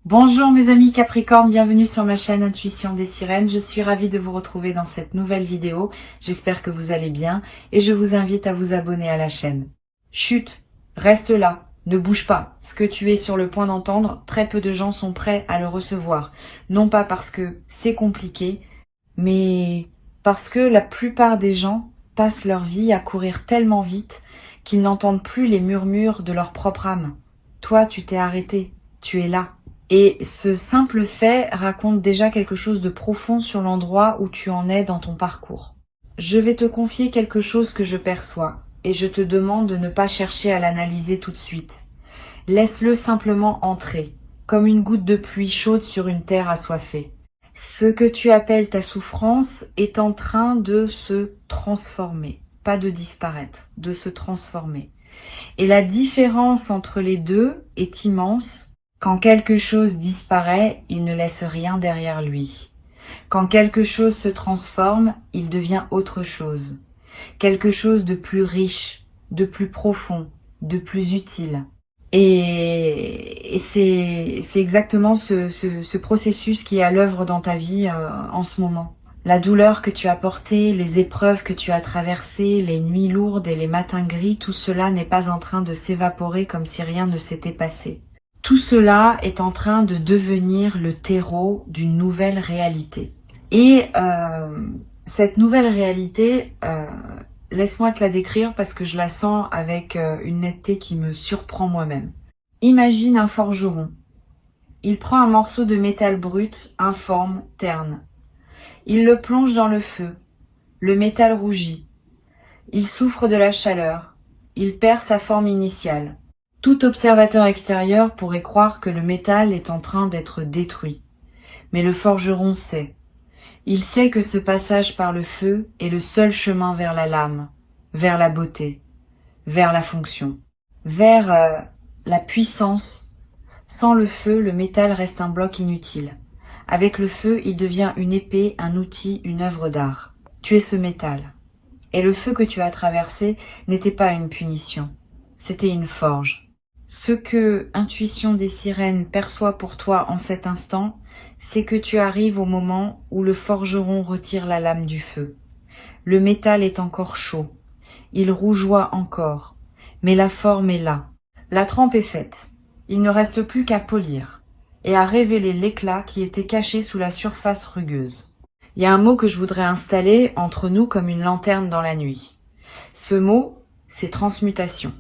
Bonjour mes amis Capricorne, bienvenue sur ma chaîne Intuition des Sirènes. Je suis ravie de vous retrouver dans cette nouvelle vidéo. J'espère que vous allez bien et je vous invite à vous abonner à la chaîne. Chut, reste là, ne bouge pas. Ce que tu es sur le point d'entendre, très peu de gens sont prêts à le recevoir. Non pas parce que c'est compliqué, mais parce que la plupart des gens passent leur vie à courir tellement vite qu'ils n'entendent plus les murmures de leur propre âme. Toi, tu t'es arrêté, tu es là. Et ce simple fait raconte déjà quelque chose de profond sur l'endroit où tu en es dans ton parcours. Je vais te confier quelque chose que je perçois, et je te demande de ne pas chercher à l'analyser tout de suite. Laisse-le simplement entrer, comme une goutte de pluie chaude sur une terre assoiffée. Ce que tu appelles ta souffrance est en train de se transformer, pas de disparaître, de se transformer. Et la différence entre les deux est immense. Quand quelque chose disparaît, il ne laisse rien derrière lui. Quand quelque chose se transforme, il devient autre chose. Quelque chose de plus riche, de plus profond, de plus utile. Et c'est exactement ce processus qui est à l'œuvre dans ta vie en ce moment. La douleur que tu as portée, les épreuves que tu as traversées, les nuits lourdes et les matins gris, tout cela n'est pas en train de s'évaporer comme si rien ne s'était passé. Tout cela est en train de devenir le terreau d'une nouvelle réalité. Et cette nouvelle réalité, laisse-moi te la décrire parce que je la sens avec une netteté qui me surprend moi-même. Imagine un forgeron. Il prend un morceau de métal brut, informe, terne. Il le plonge dans le feu. Le métal rougit. Il souffre de la chaleur. Il perd sa forme initiale. Tout observateur extérieur pourrait croire que le métal est en train d'être détruit. Mais le forgeron sait. Il sait que ce passage par le feu est le seul chemin vers la lame, vers la beauté, vers la fonction, vers la puissance. Sans le feu, le métal reste un bloc inutile. Avec le feu, il devient une épée, un outil, une œuvre d'art. Tu es ce métal. Et le feu que tu as traversé n'était pas une punition, c'était une forge. Ce que Intuition des Sirènes perçoit pour toi en cet instant, c'est que tu arrives au moment où le forgeron retire la lame du feu. Le métal est encore chaud, il rougeoie encore, mais la forme est là. La trempe est faite, il ne reste plus qu'à polir et à révéler l'éclat qui était caché sous la surface rugueuse. Il y a un mot que je voudrais installer entre nous comme une lanterne dans la nuit. Ce mot, c'est transmutation.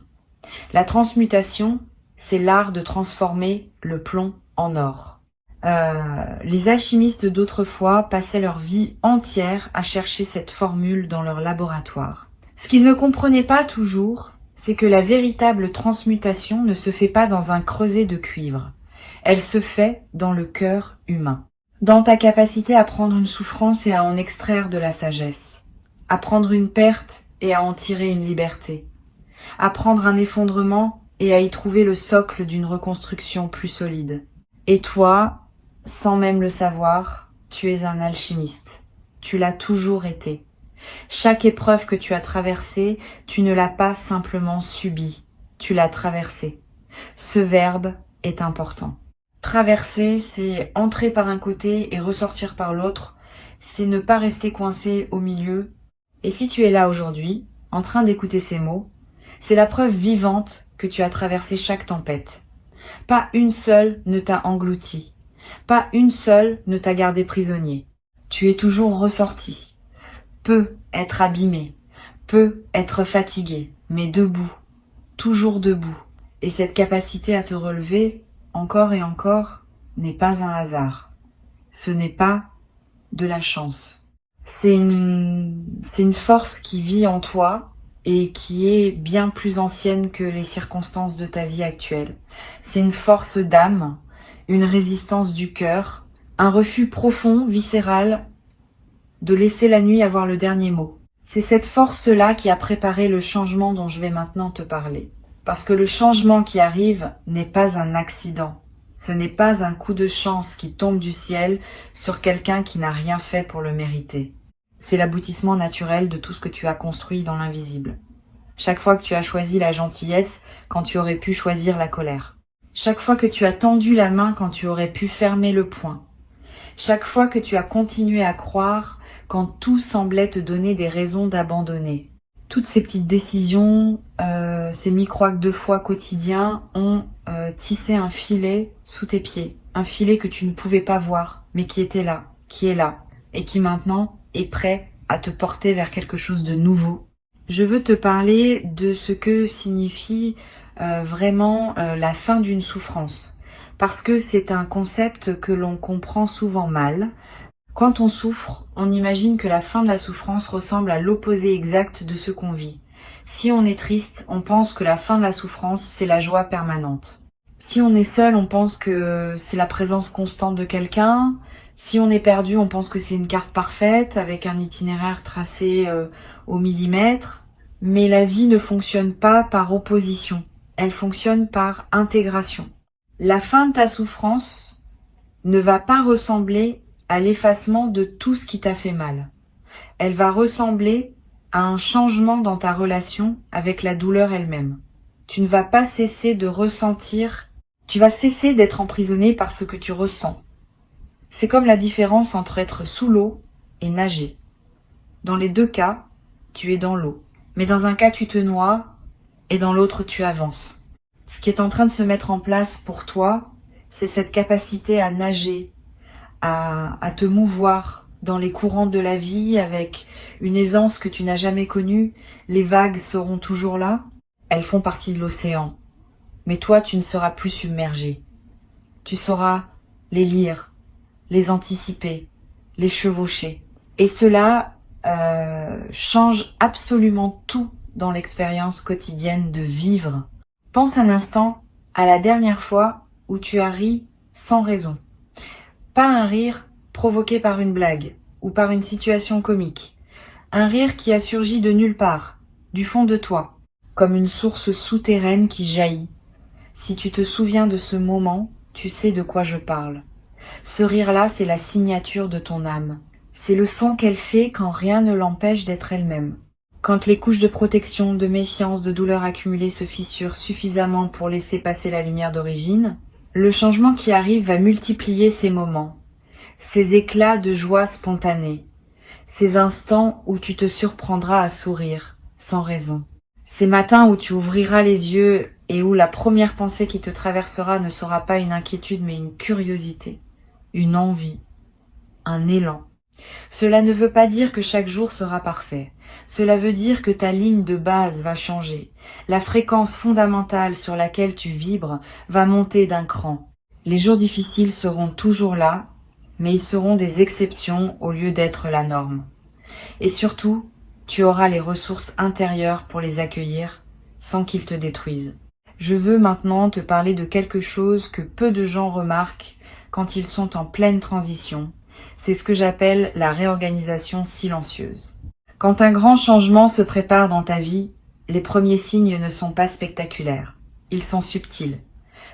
La transmutation, c'est l'art de transformer le plomb en or. Les alchimistes d'autrefois passaient leur vie entière à chercher cette formule dans leur laboratoire. Ce qu'ils ne comprenaient pas toujours, c'est que la véritable transmutation ne se fait pas dans un creuset de cuivre. Elle se fait dans le cœur humain. Dans ta capacité à prendre une souffrance et à en extraire de la sagesse. À prendre une perte et à en tirer une liberté. À prendre un effondrement et à y trouver le socle d'une reconstruction plus solide. Et toi, sans même le savoir, tu es un alchimiste. Tu l'as toujours été. Chaque épreuve que tu as traversée, tu ne l'as pas simplement subie, tu l'as traversée. Ce verbe est important. Traverser, c'est entrer par un côté et ressortir par l'autre, c'est ne pas rester coincé au milieu. Et si tu es là aujourd'hui, en train d'écouter ces mots, c'est la preuve vivante que tu as traversé chaque tempête. Pas une seule ne t'a englouti. Pas une seule ne t'a gardé prisonnier. Tu es toujours ressorti. Peut être abîmé, peut être fatigué, mais debout, toujours debout. Et cette capacité à te relever, encore et encore, n'est pas un hasard. Ce n'est pas de la chance. C'est une force qui vit en toi, et qui est bien plus ancienne que les circonstances de ta vie actuelle. C'est une force d'âme, une résistance du cœur, un refus profond, viscéral, de laisser la nuit avoir le dernier mot. C'est cette force-là qui a préparé le changement dont je vais maintenant te parler. Parce que le changement qui arrive n'est pas un accident. Ce n'est pas un coup de chance qui tombe du ciel sur quelqu'un qui n'a rien fait pour le mériter. C'est l'aboutissement naturel de tout ce que tu as construit dans l'invisible. Chaque fois que tu as choisi la gentillesse quand tu aurais pu choisir la colère. Chaque fois que tu as tendu la main quand tu aurais pu fermer le poing. Chaque fois que tu as continué à croire quand tout semblait te donner des raisons d'abandonner. Toutes ces petites décisions, ces micro-actes de foi quotidiens ont tissé un filet sous tes pieds. Un filet que tu ne pouvais pas voir, mais qui était là, qui est là, et qui maintenant est prêt à te porter vers quelque chose de nouveau. Je veux te parler de ce que signifie vraiment la fin d'une souffrance. Parce que c'est un concept que l'on comprend souvent mal. Quand on souffre, on imagine que la fin de la souffrance ressemble à l'opposé exact de ce qu'on vit. Si on est triste, on pense que la fin de la souffrance, c'est la joie permanente. Si on est seul, on pense que c'est la présence constante de quelqu'un. Si on est perdu, on pense que c'est une carte parfaite avec un itinéraire tracé au millimètre. Mais la vie ne fonctionne pas par opposition. Elle fonctionne par intégration. La fin de ta souffrance ne va pas ressembler à l'effacement de tout ce qui t'a fait mal. Elle va ressembler à un changement dans ta relation avec la douleur elle-même. Tu ne vas pas cesser de ressentir, tu vas cesser d'être emprisonné par ce que tu ressens. C'est comme la différence entre être sous l'eau et nager. Dans les deux cas, tu es dans l'eau. Mais dans un cas, tu te noies et dans l'autre, tu avances. Ce qui est en train de se mettre en place pour toi, c'est cette capacité à nager, à te mouvoir dans les courants de la vie avec une aisance que tu n'as jamais connue. Les vagues seront toujours là, elles font partie de l'océan. Mais toi, tu ne seras plus submergé. Tu sauras les lire, les anticiper, les chevaucher. Et cela change absolument tout dans l'expérience quotidienne de vivre. Pense un instant à la dernière fois où tu as ri sans raison. Pas un rire provoqué par une blague ou par une situation comique. Un rire qui a surgi de nulle part, du fond de toi, comme une source souterraine qui jaillit. Si tu te souviens de ce moment, tu sais de quoi je parle. Ce rire-là, c'est la signature de ton âme. C'est le son qu'elle fait quand rien ne l'empêche d'être elle-même. Quand les couches de protection, de méfiance, de douleur accumulées se fissurent suffisamment pour laisser passer la lumière d'origine, le changement qui arrive va multiplier ces moments, ces éclats de joie spontanée, ces instants où tu te surprendras à sourire, sans raison. Ces matins où tu ouvriras les yeux et où la première pensée qui te traversera ne sera pas une inquiétude mais une curiosité, une envie, un élan. Cela ne veut pas dire que chaque jour sera parfait. Cela veut dire que ta ligne de base va changer. La fréquence fondamentale sur laquelle tu vibres va monter d'un cran. Les jours difficiles seront toujours là, mais ils seront des exceptions au lieu d'être la norme. Et surtout, tu auras les ressources intérieures pour les accueillir sans qu'ils te détruisent. Je veux maintenant te parler de quelque chose que peu de gens remarquent quand ils sont en pleine transition. C'est ce que j'appelle la réorganisation silencieuse. Quand un grand changement se prépare dans ta vie, les premiers signes ne sont pas spectaculaires. Ils sont subtils,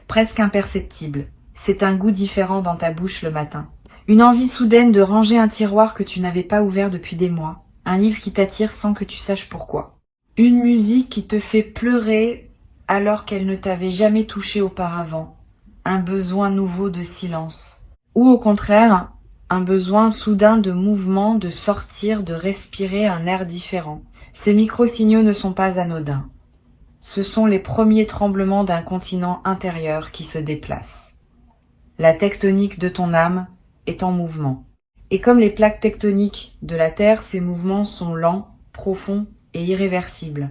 presque imperceptibles. C'est un goût différent dans ta bouche le matin. Une envie soudaine de ranger un tiroir que tu n'avais pas ouvert depuis des mois. Un livre qui t'attire sans que tu saches pourquoi. Une musique qui te fait pleurer alors qu'elle ne t'avait jamais touché auparavant. Un besoin nouveau de silence. Ou au contraire, un besoin soudain de mouvement, de sortir, de respirer un air différent. Ces micro-signaux ne sont pas anodins. Ce sont les premiers tremblements d'un continent intérieur qui se déplace. La tectonique de ton âme est en mouvement. Et comme les plaques tectoniques de la Terre, ces mouvements sont lents, profonds et irréversibles.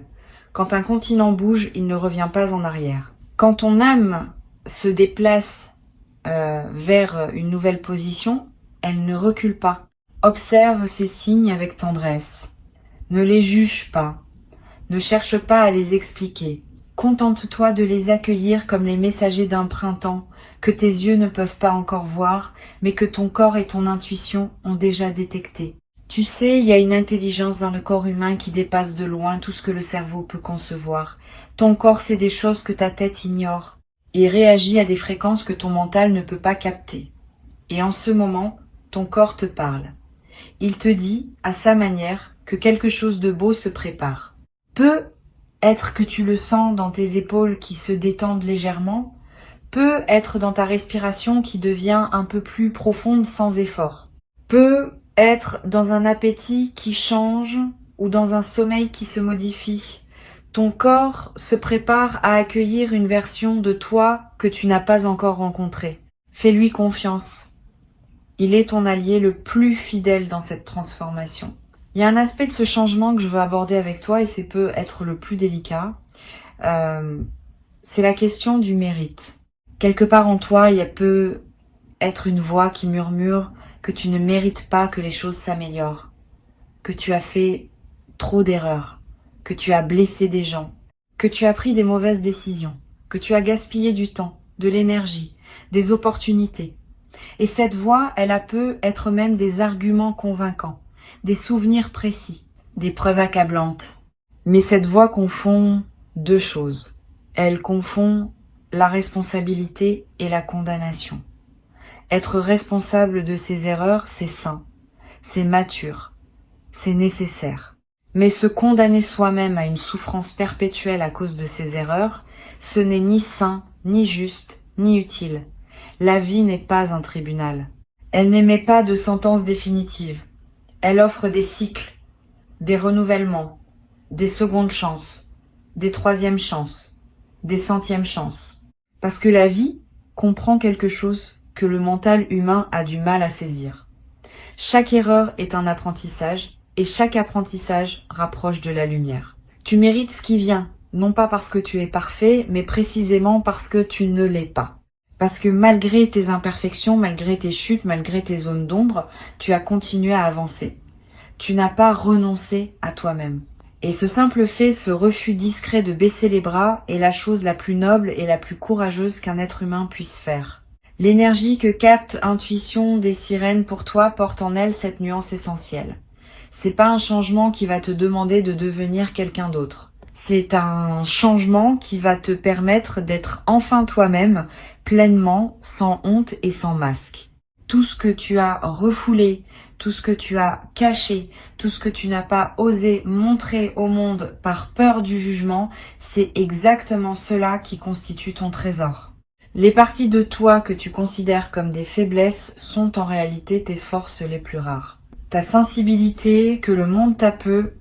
Quand un continent bouge, il ne revient pas en arrière. Quand ton âme se déplace vers une nouvelle position, elle ne recule pas. Observe ces signes avec tendresse. Ne les juge pas. Ne cherche pas à les expliquer. Contente-toi de les accueillir comme les messagers d'un printemps que tes yeux ne peuvent pas encore voir, mais que ton corps et ton intuition ont déjà détecté. Tu sais, il y a une intelligence dans le corps humain qui dépasse de loin tout ce que le cerveau peut concevoir. Ton corps sait des choses que ta tête ignore et réagit à des fréquences que ton mental ne peut pas capter. Et en ce moment, ton corps te parle. Il te dit, à sa manière, que quelque chose de beau se prépare. Peut être que tu le sens dans tes épaules qui se détendent légèrement, peut être dans ta respiration qui devient un peu plus profonde sans effort, peut être dans un appétit qui change ou dans un sommeil qui se modifie. Ton corps se prépare à accueillir une version de toi que tu n'as pas encore rencontrée. Fais-lui confiance. Il est ton allié le plus fidèle dans cette transformation. Il y a un aspect de ce changement que je veux aborder avec toi et c'est peut être le plus délicat. C'est la question du mérite. Quelque part en toi, il peut être une voix qui murmure que tu ne mérites pas que les choses s'améliorent, que tu as fait trop d'erreurs, que tu as blessé des gens, que tu as pris des mauvaises décisions, que tu as gaspillé du temps, de l'énergie, des opportunités. Et cette voix, elle peut être même des arguments convaincants, des souvenirs précis, des preuves accablantes. Mais cette voix confond deux choses. Elle confond la responsabilité et la condamnation. Être responsable de ses erreurs, c'est sain, c'est mature, c'est nécessaire. Mais se condamner soi-même à une souffrance perpétuelle à cause de ses erreurs, ce n'est ni sain, ni juste, ni utile. La vie n'est pas un tribunal. Elle n'émet pas de sentence définitive. Elle offre des cycles, des renouvellements, des secondes chances, des troisièmes chances, des centièmes chances. Parce que la vie comprend quelque chose que le mental humain a du mal à saisir. Chaque erreur est un apprentissage et chaque apprentissage rapproche de la lumière. Tu mérites ce qui vient, non pas parce que tu es parfait, mais précisément parce que tu ne l'es pas. Parce que malgré tes imperfections, malgré tes chutes, malgré tes zones d'ombre, tu as continué à avancer. Tu n'as pas renoncé à toi-même. Et ce simple fait, ce refus discret de baisser les bras, est la chose la plus noble et la plus courageuse qu'un être humain puisse faire. L'énergie que capte Intuition des sirènes pour toi porte en elle cette nuance essentielle. C'est pas un changement qui va te demander de devenir quelqu'un d'autre. C'est un changement qui va te permettre d'être enfin toi-même, pleinement, sans honte et sans masque. Tout ce que tu as refoulé, tout ce que tu as caché, tout ce que tu n'as pas osé montrer au monde par peur du jugement, c'est exactement cela qui constitue ton trésor. Les parties de toi que tu considères comme des faiblesses sont en réalité tes forces les plus rares. Ta sensibilité que le monde t'a peu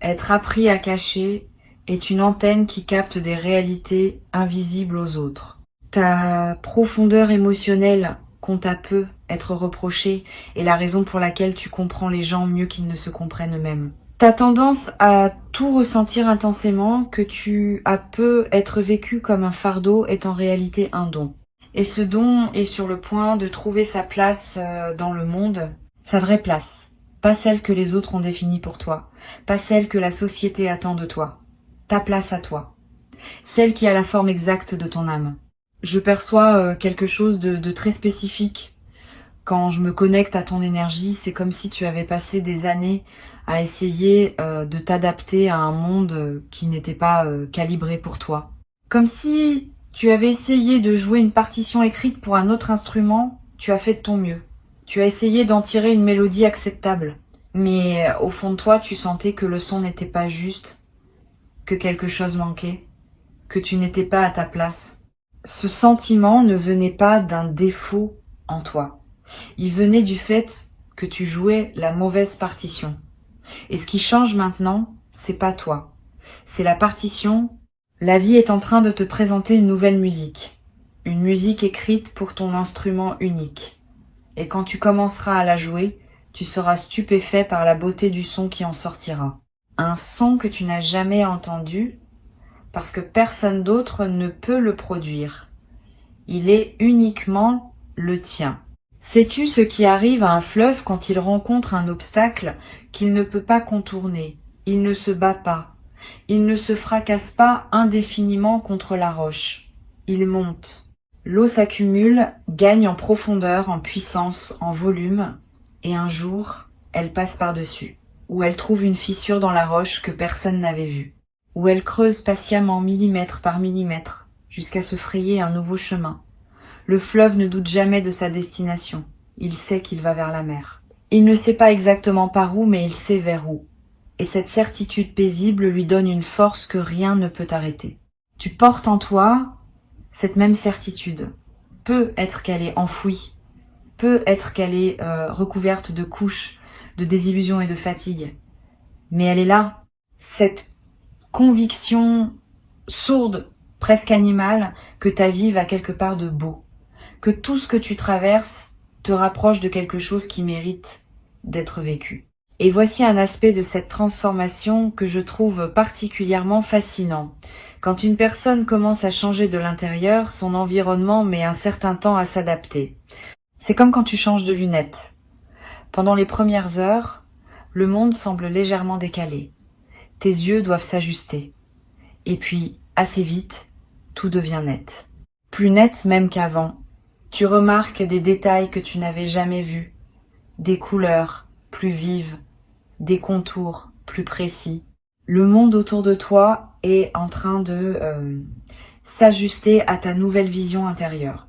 être appris à cacher est une antenne qui capte des réalités invisibles aux autres. Ta profondeur émotionnelle qu'on t'a peu être reprochée est la raison pour laquelle tu comprends les gens mieux qu'ils ne se comprennent eux-mêmes. Ta tendance à tout ressentir intensément, que tu as peu être vécu comme un fardeau, est en réalité un don. Et ce don est sur le point de trouver sa place dans le monde, sa vraie place. Pas celle que les autres ont définie pour toi, pas celle que la société attend de toi. Ta place à toi. Celle qui a la forme exacte de ton âme. Je perçois quelque chose de très spécifique. Quand je me connecte à ton énergie, c'est comme si tu avais passé des années à essayer de t'adapter à un monde qui n'était pas calibré pour toi. Comme si tu avais essayé de jouer une partition écrite pour un autre instrument, tu as fait de ton mieux. Tu as essayé d'en tirer une mélodie acceptable. Mais au fond de toi, tu sentais que le son n'était pas juste, que quelque chose manquait, que tu n'étais pas à ta place. Ce sentiment ne venait pas d'un défaut en toi. Il venait du fait que tu jouais la mauvaise partition. Et ce qui change maintenant, c'est pas toi. C'est la partition. La vie est en train de te présenter une nouvelle musique. Une musique écrite pour ton instrument unique. Et quand tu commenceras à la jouer, tu seras stupéfait par la beauté du son qui en sortira. Un son que tu n'as jamais entendu, parce que personne d'autre ne peut le produire. Il est uniquement le tien. Sais-tu ce qui arrive à un fleuve quand il rencontre un obstacle qu'il ne peut pas contourner? Il ne se bat pas. Il ne se fracasse pas indéfiniment contre la roche. Il monte. L'eau s'accumule, gagne en profondeur, en puissance, en volume, et un jour, elle passe par-dessus, où elle trouve une fissure dans la roche que personne n'avait vue, où elle creuse patiemment millimètre par millimètre, jusqu'à se frayer un nouveau chemin. Le fleuve ne doute jamais de sa destination. Il sait qu'il va vers la mer. Il ne sait pas exactement par où, mais il sait vers où. Et cette certitude paisible lui donne une force que rien ne peut arrêter. Tu portes en toi cette même certitude. Peut être qu'elle est enfouie, peut être qu'elle est recouverte de couches de désillusion et de fatigue, mais elle est là. Cette conviction sourde, presque animale, que ta vie va quelque part de beau, que tout ce que tu traverses te rapproche de quelque chose qui mérite d'être vécu. Et voici un aspect de cette transformation que je trouve particulièrement fascinant. Quand une personne commence à changer de l'intérieur, son environnement met un certain temps à s'adapter. C'est comme quand tu changes de lunettes. Pendant les premières heures, le monde semble légèrement décalé. Tes yeux doivent s'ajuster. Et puis, assez vite, tout devient net. Plus net même qu'avant. Tu remarques des détails que tu n'avais jamais vus, des couleurs plus vives, des contours plus précis. Le monde autour de toi est en train de s'ajuster à ta nouvelle vision intérieure.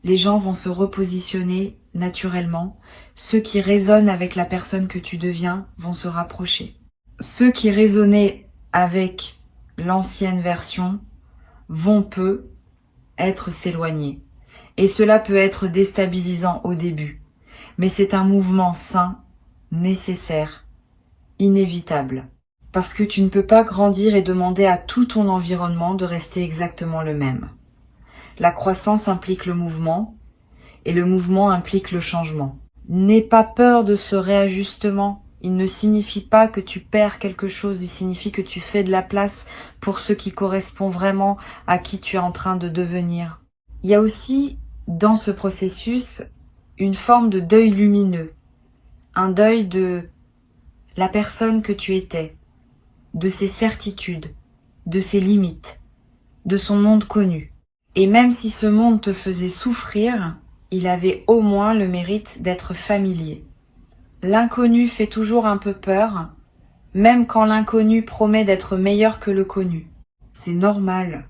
Les gens vont se repositionner naturellement. Ceux qui résonnent avec la personne que tu deviens vont se rapprocher. Ceux qui résonnaient avec l'ancienne version vont peu être s'éloigner. Et cela peut être déstabilisant au début. Mais c'est un mouvement sain, nécessaire, inévitable. Parce que tu ne peux pas grandir et demander à tout ton environnement de rester exactement le même. La croissance implique le mouvement, et le mouvement implique le changement. N'aie pas peur de ce réajustement. Il ne signifie pas que tu perds quelque chose, il signifie que tu fais de la place pour ce qui correspond vraiment à qui tu es en train de devenir. Il y a aussi, dans ce processus, une forme de deuil lumineux. Un deuil de la personne que tu étais, de ses certitudes, de ses limites, de son monde connu. Et même si ce monde te faisait souffrir, il avait au moins le mérite d'être familier. L'inconnu fait toujours un peu peur, même quand l'inconnu promet d'être meilleur que le connu. C'est normal,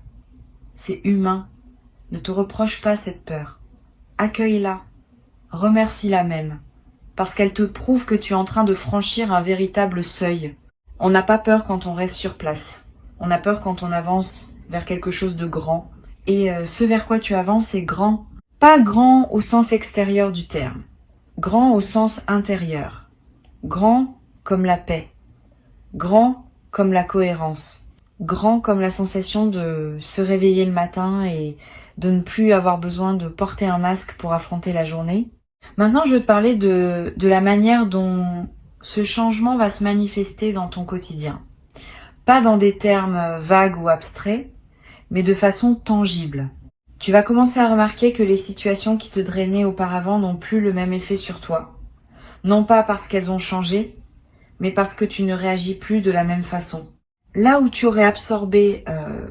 c'est humain. Ne te reproche pas cette peur. Accueille-la, remercie-la même, parce qu'elle te prouve que tu es en train de franchir un véritable seuil. On n'a pas peur quand on reste sur place. On a peur quand on avance vers quelque chose de grand. Et ce vers quoi tu avances est grand. Pas grand au sens extérieur du terme. Grand au sens intérieur. Grand comme la paix. Grand comme la cohérence. Grand comme la sensation de se réveiller le matin et de ne plus avoir besoin de porter un masque pour affronter la journée. Maintenant, je veux te parler de la manière dont ce changement va se manifester dans ton quotidien. Pas dans des termes vagues ou abstraits, mais de façon tangible. Tu vas commencer à remarquer que les situations qui te drainaient auparavant n'ont plus le même effet sur toi. Non pas parce qu'elles ont changé, mais parce que tu ne réagis plus de la même façon. Là où tu aurais absorbé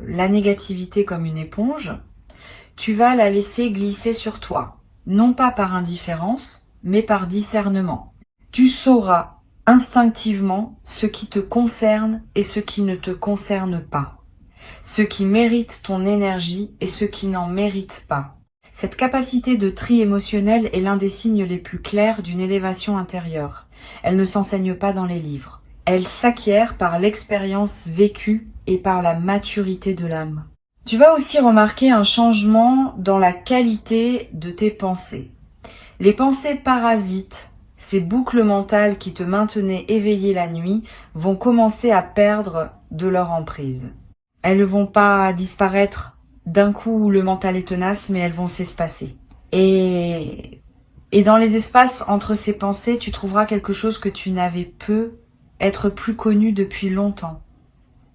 la négativité comme une éponge, tu vas la laisser glisser sur toi. Non pas par indifférence, mais par discernement. Tu sauras instinctivement ce qui te concerne et ce qui ne te concerne pas. Ce qui mérite ton énergie et ce qui n'en mérite pas. Cette capacité de tri émotionnel est l'un des signes les plus clairs d'une élévation intérieure. Elle ne s'enseigne pas dans les livres. Elle s'acquiert par l'expérience vécue et par la maturité de l'âme. Tu vas aussi remarquer un changement dans la qualité de tes pensées. Les pensées parasites, ces boucles mentales qui te maintenaient éveillé la nuit, vont commencer à perdre de leur emprise. Elles ne vont pas disparaître d'un coup où le mental est tenace, mais elles vont s'espacer. Et dans les espaces entre ces pensées, tu trouveras quelque chose que tu n'avais peu être plus connu depuis longtemps.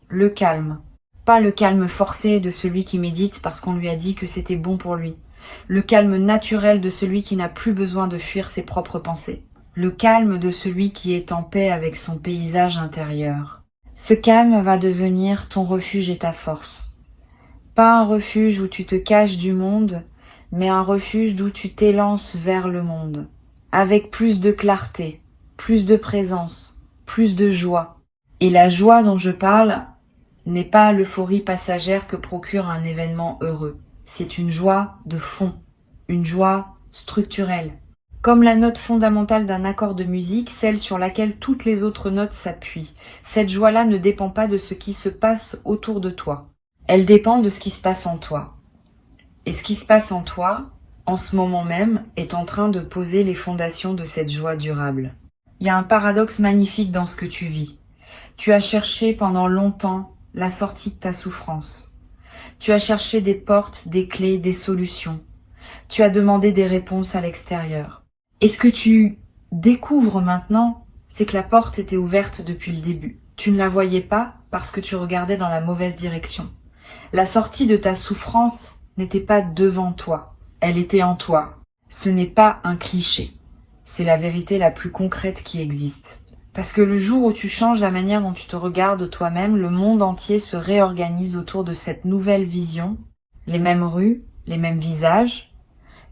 Le calme. Pas le calme forcé de celui qui médite parce qu'on lui a dit que c'était bon pour lui. Le calme naturel de celui qui n'a plus besoin de fuir ses propres pensées. Le calme de celui qui est en paix avec son paysage intérieur. Ce calme va devenir ton refuge et ta force. Pas un refuge où tu te caches du monde, mais un refuge d'où tu t'élances vers le monde. Avec plus de clarté, plus de présence, plus de joie. Et la joie dont je parle n'est pas l'euphorie passagère que procure un événement heureux. C'est une joie de fond, une joie structurelle. Comme la note fondamentale d'un accord de musique, celle sur laquelle toutes les autres notes s'appuient. Cette joie-là ne dépend pas de ce qui se passe autour de toi. Elle dépend de ce qui se passe en toi. Et ce qui se passe en toi, en ce moment même, est en train de poser les fondations de cette joie durable. Il y a un paradoxe magnifique dans ce que tu vis. Tu as cherché pendant longtemps la sortie de ta souffrance. Tu as cherché des portes, des clés, des solutions. Tu as demandé des réponses à l'extérieur. Et ce que tu découvres maintenant, c'est que la porte était ouverte depuis le début. Tu ne la voyais pas parce que tu regardais dans la mauvaise direction. La sortie de ta souffrance n'était pas devant toi, elle était en toi. Ce n'est pas un cliché, c'est la vérité la plus concrète qui existe. Parce que le jour où tu changes la manière dont tu te regardes toi-même, le monde entier se réorganise autour de cette nouvelle vision. Les mêmes rues, les mêmes visages,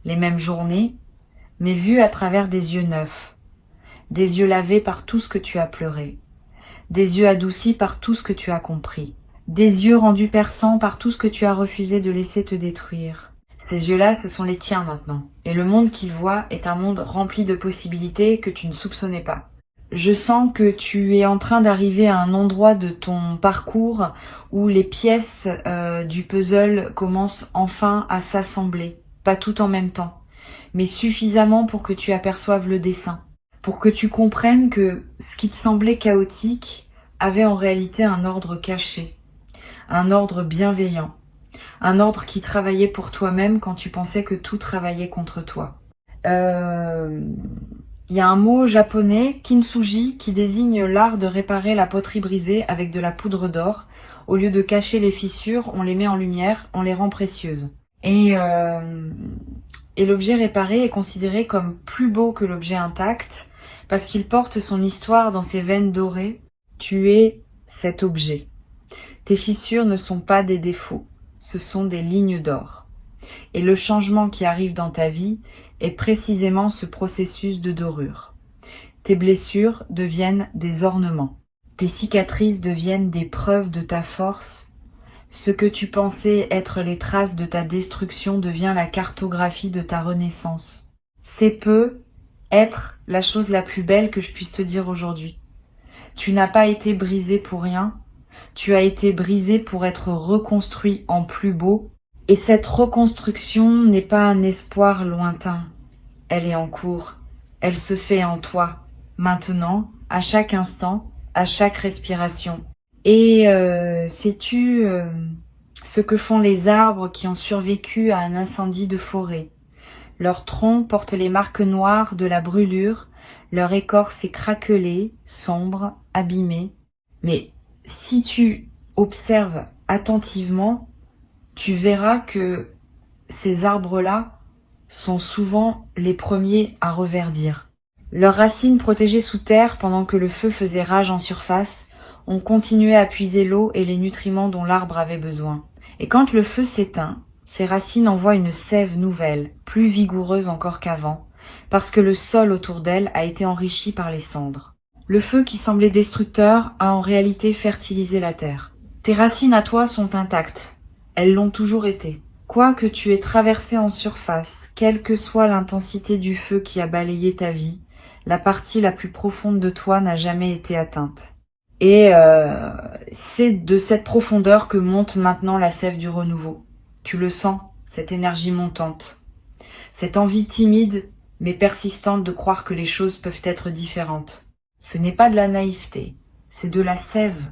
les mêmes journées, mais vues à travers des yeux neufs. Des yeux lavés par tout ce que tu as pleuré. Des yeux adoucis par tout ce que tu as compris. Des yeux rendus perçants par tout ce que tu as refusé de laisser te détruire. Ces yeux-là, ce sont les tiens maintenant. Et le monde qu'ils voient est un monde rempli de possibilités que tu ne soupçonnais pas. Je sens que tu es en train d'arriver à un endroit de ton parcours où les pièces du puzzle commencent enfin à s'assembler. Pas tout en même temps, mais suffisamment pour que tu aperçoives le dessin. Pour que tu comprennes que ce qui te semblait chaotique avait en réalité un ordre caché. Un ordre bienveillant. Un ordre qui travaillait pour toi-même quand tu pensais que tout travaillait contre toi. Il y a un mot japonais, kintsugi, qui désigne l'art de réparer la poterie brisée avec de la poudre d'or. Au lieu de cacher les fissures, on les met en lumière, on les rend précieuses. Et l'objet réparé est considéré comme plus beau que l'objet intact parce qu'il porte son histoire dans ses veines dorées. Tu es cet objet. Tes fissures ne sont pas des défauts, ce sont des lignes d'or. Et le changement qui arrive dans ta vie est précisément ce processus de dorure. Tes blessures deviennent des ornements. Tes cicatrices deviennent des preuves de ta force. Ce que tu pensais être les traces de ta destruction devient la cartographie de ta renaissance. C'est peu être la chose la plus belle que je puisse te dire aujourd'hui. Tu n'as pas été brisé pour rien. Tu as été brisé pour être reconstruit en plus beau. Et cette reconstruction n'est pas un espoir lointain. Elle est en cours. Elle se fait en toi, maintenant, à chaque instant, à chaque respiration. Et sais-tu ce que font les arbres qui ont survécu à un incendie de forêt? Leurs troncs portent les marques noires de la brûlure, leur écorce est craquelée, sombre, abîmée. Mais si tu observes attentivement, tu verras que ces arbres-là sont souvent les premiers à reverdir. Leurs racines protégées sous terre pendant que le feu faisait rage en surface, ont continué à puiser l'eau et les nutriments dont l'arbre avait besoin. Et quand le feu s'éteint, ses racines envoient une sève nouvelle, plus vigoureuse encore qu'avant, parce que le sol autour d'elle a été enrichi par les cendres. Le feu qui semblait destructeur a en réalité fertilisé la terre. Tes racines à toi sont intactes. Elles l'ont toujours été. Quoi que tu aies traversé en surface, quelle que soit l'intensité du feu qui a balayé ta vie, la partie la plus profonde de toi n'a jamais été atteinte. Et c'est de cette profondeur que monte maintenant la sève du renouveau. Tu le sens, cette énergie montante. Cette envie timide mais persistante de croire que les choses peuvent être différentes. Ce n'est pas de la naïveté, c'est de la sève.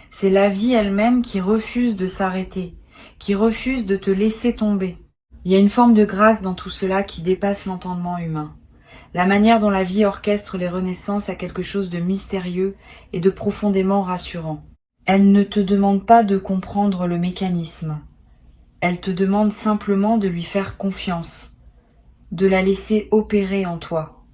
C'est la vie elle-même qui refuse de s'arrêter, qui refuse de te laisser tomber. Il y a une forme de grâce dans tout cela qui dépasse l'entendement humain. La manière dont la vie orchestre les renaissances a quelque chose de mystérieux et de profondément rassurant. Elle ne te demande pas de comprendre le mécanisme. Elle te demande simplement de lui faire confiance, de la laisser opérer en toi,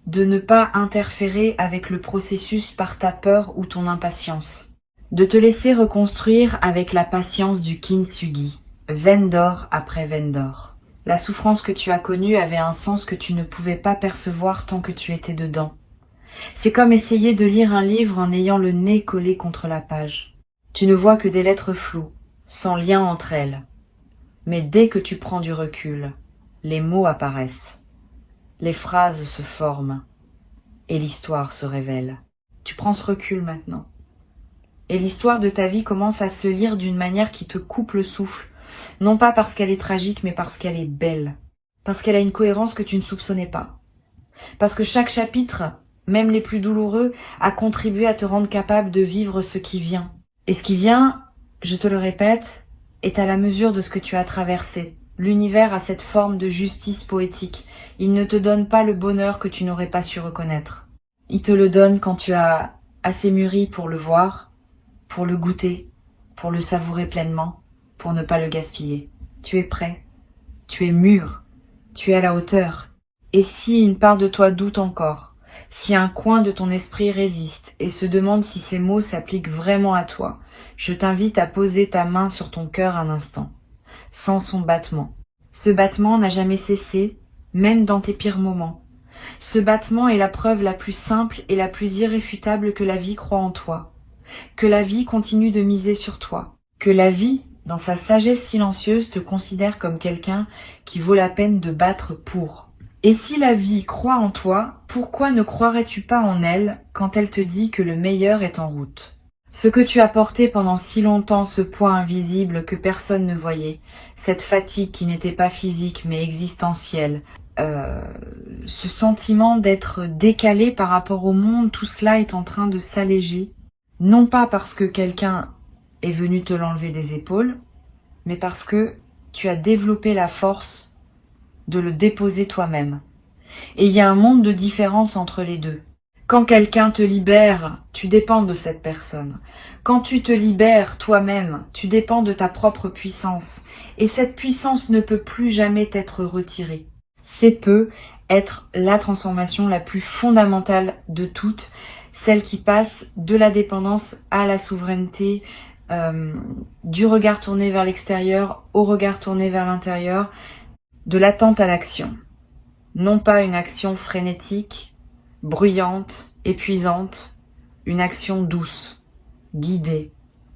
de ne pas interférer avec le processus par ta peur ou ton impatience, de te laisser reconstruire avec la patience du kintsugi, veine d'or après veine d'or. La souffrance que tu as connue avait un sens que tu ne pouvais pas percevoir tant que tu étais dedans. C'est comme essayer de lire un livre en ayant le nez collé contre la page. Tu ne vois que des lettres floues, sans lien entre elles. Mais dès que tu prends du recul, les mots apparaissent. Les phrases se forment. Et l'histoire se révèle. Tu prends ce recul maintenant. Et l'histoire de ta vie commence à se lire d'une manière qui te coupe le souffle, Non pas parce qu'elle est tragique, mais parce qu'elle est belle. Parce qu'elle a une cohérence que tu ne soupçonnais pas. Parce que chaque chapitre, même les plus douloureux, a contribué à te rendre capable de vivre ce qui vient. Et ce qui vient, je te le répète, est à la mesure de ce que tu as traversé. L'univers a cette forme de justice poétique. Il ne te donne pas le bonheur que tu n'aurais pas su reconnaître. Il te le donne quand tu as assez mûri pour le voir, pour le goûter, pour le savourer pleinement, pour ne pas le gaspiller. Tu es prêt, tu es mûr, tu es à la hauteur. Et si une part de toi doute encore, si un coin de ton esprit résiste et se demande si ces mots s'appliquent vraiment à toi, je t'invite à poser ta main sur ton cœur un instant, sans son battement. Ce battement n'a jamais cessé, même dans tes pires moments. Ce battement est la preuve la plus simple et la plus irréfutable que la vie croit en toi, que la vie continue de miser sur toi, que la vie, dans sa sagesse silencieuse, te considère comme quelqu'un qui vaut la peine de battre pour. Et si la vie croit en toi, pourquoi ne croirais-tu pas en elle quand elle te dit que le meilleur est en route? Ce que tu as porté pendant si longtemps, ce poids invisible que personne ne voyait, cette fatigue qui n'était pas physique mais existentielle, ce sentiment d'être décalé par rapport au monde, tout cela est en train de s'alléger. Non pas parce que quelqu'un est venu te l'enlever des épaules, mais parce que tu as développé la force de le déposer toi-même. Et il y a un monde de différence entre les deux. Quand quelqu'un te libère, tu dépends de cette personne. Quand tu te libères toi-même, tu dépends de ta propre puissance. Et cette puissance ne peut plus jamais t'être retirée. C'est peut être la transformation la plus fondamentale de toutes, celle qui passe de la dépendance à la souveraineté, du regard tourné vers l'extérieur au regard tourné vers l'intérieur, de l'attente à l'action. Non pas une action frénétique, bruyante, épuisante, une action douce, guidée,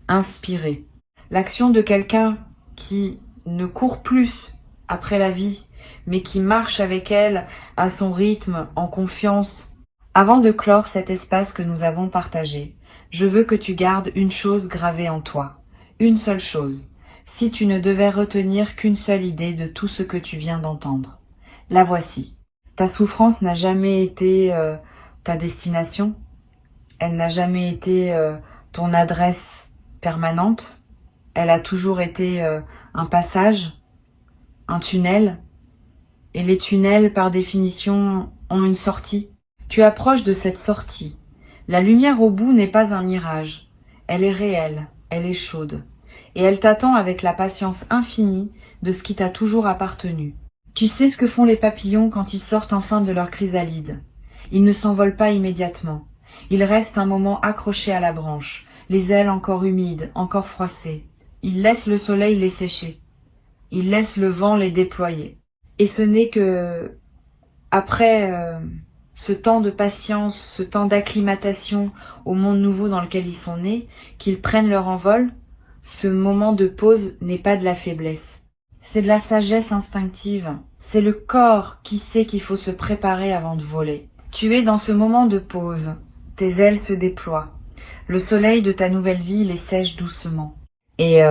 inspirée. L'action de quelqu'un qui ne court plus après la vie, mais qui marche avec elle à son rythme, en confiance. Avant de clore cet espace que nous avons partagé, je veux que tu gardes une chose gravée en toi, une seule chose, si tu ne devais retenir qu'une seule idée de tout ce que tu viens d'entendre. La voici. Ta souffrance n'a jamais été ta destination, elle n'a jamais été ton adresse permanente, elle a toujours été un passage, un tunnel, et les tunnels, par définition, ont une sortie. Tu approches de cette sortie. La lumière au bout n'est pas un mirage. Elle est réelle, elle est chaude. Et elle t'attend avec la patience infinie de ce qui t'a toujours appartenu. Tu sais ce que font les papillons quand ils sortent enfin de leur chrysalide. Ils ne s'envolent pas immédiatement. Ils restent un moment accrochés à la branche, les ailes encore humides, encore froissées. Ils laissent le soleil les sécher. Ils laissent le vent les déployer. Et ce n'est que après ce temps de patience, ce temps d'acclimatation au monde nouveau dans lequel ils sont nés, qu'ils prennent leur envol. Ce moment de pause n'est pas de la faiblesse. C'est de la sagesse instinctive. C'est le corps qui sait qu'il faut se préparer avant de voler. Tu es dans ce moment de pause. Tes ailes se déploient. Le soleil de ta nouvelle vie les sèche doucement. Et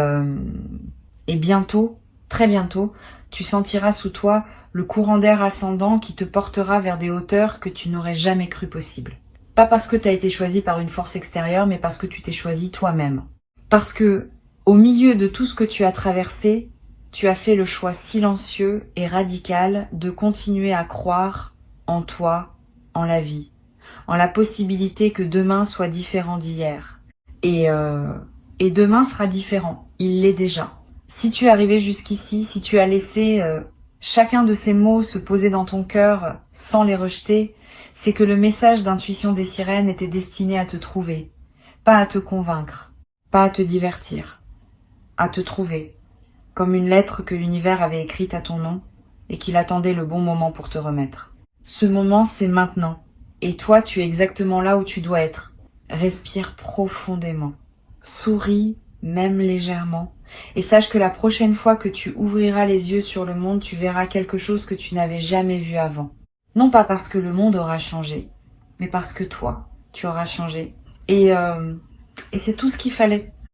bientôt, très bientôt, tu sentiras sous toi le courant d'air ascendant qui te portera vers des hauteurs que tu n'aurais jamais cru possibles. Pas parce que tu as été choisi par une force extérieure, mais parce que tu t'es choisi toi-même. Parce que, au milieu de tout ce que tu as traversé, tu as fait le choix silencieux et radical de continuer à croire en toi, en la vie, en la possibilité que demain soit différent d'hier. Et demain sera différent, il l'est déjà. Si tu es arrivé jusqu'ici, si tu as laissé chacun de ces mots se poser dans ton cœur sans les rejeter, c'est que le message d'intuition des sirènes était destiné à te trouver, pas à te convaincre, pas à te divertir, à te trouver, comme une lettre que l'univers avait écrite à ton nom et qu'il attendait le bon moment pour te remettre. Ce moment, c'est maintenant, et toi, tu es exactement là où tu dois être. Respire profondément, souris, même légèrement, et sache que la prochaine fois que tu ouvriras les yeux sur le monde, tu verras quelque chose que tu n'avais jamais vu avant. Non pas parce que le monde aura changé, mais parce que toi, tu auras changé. Et c'est tout ce qu'il fallait.